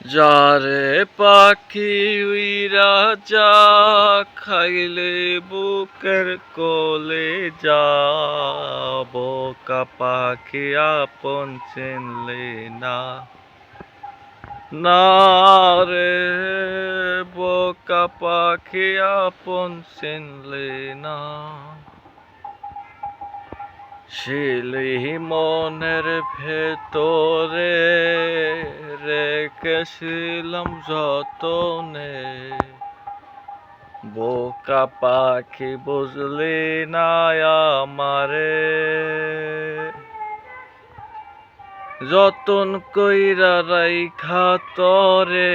যারে পাখি উইরা যা খাইলে বুকের কোলে যা বোকা পাখি আপন চিনলে না না রে বোকা পাখি আপন চিনলে না শিলি মনের ভেতরে রেখেছিলাম যতনে বোকা পাখি বুঝলি না আমারে যতন কইরা রাইখা তরে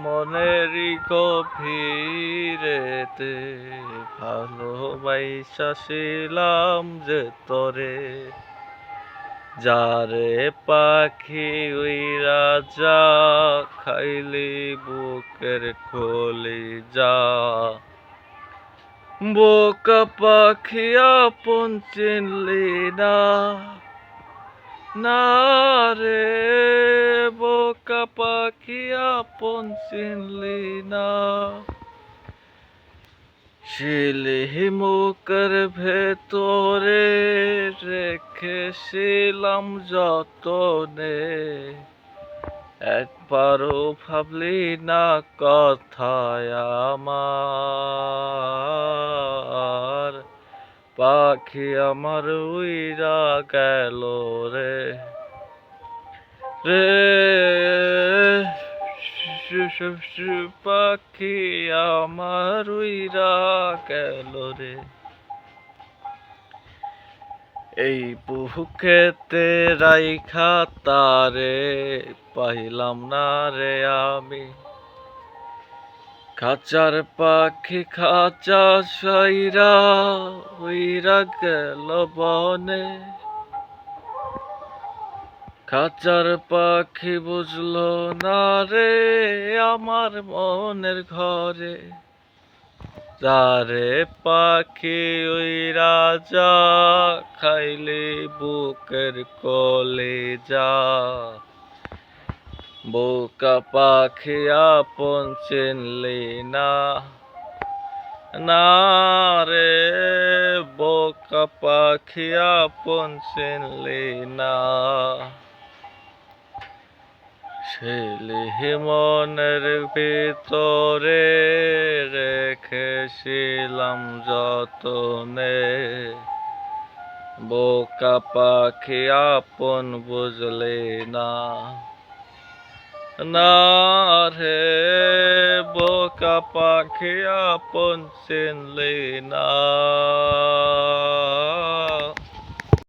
মনেরই গভীরেতে ভালোবাইসাছিলাম যে তরে যারে পাখি উইরা যা খাইলি বুকের কোলে যা বোকা পাখি আপন চিনলি না না রে বোকা পাখি আপন চিনলি না শিলি মুখের ভেতরে রেখেছিলাম যতনে একবারও ভাবলি না কথায় আমার পাখি আমার উইরা গেল রে রে পাখি আমার উইরা গেল রে এই বুকেতে রাইখা তারে পাইলাম না রে আমি খাঁচার পাখি খাঁচা সাইরা উইরা গেল বনে খাঁচার পাখি বুঝলো না রে আমার মনের ঘরে যারে পাখি উইরা যা খাইলে বুকের কোলে যা বোকা পাখি আপন চিনলি না না রে বোকা পাখি আপন চিনলি না শিলি মনের ভিতরে রেখেছিলাম যতনে বোকা পাখি আপন বুঝলি না না রে বোকা পাখি আপন চিনলি না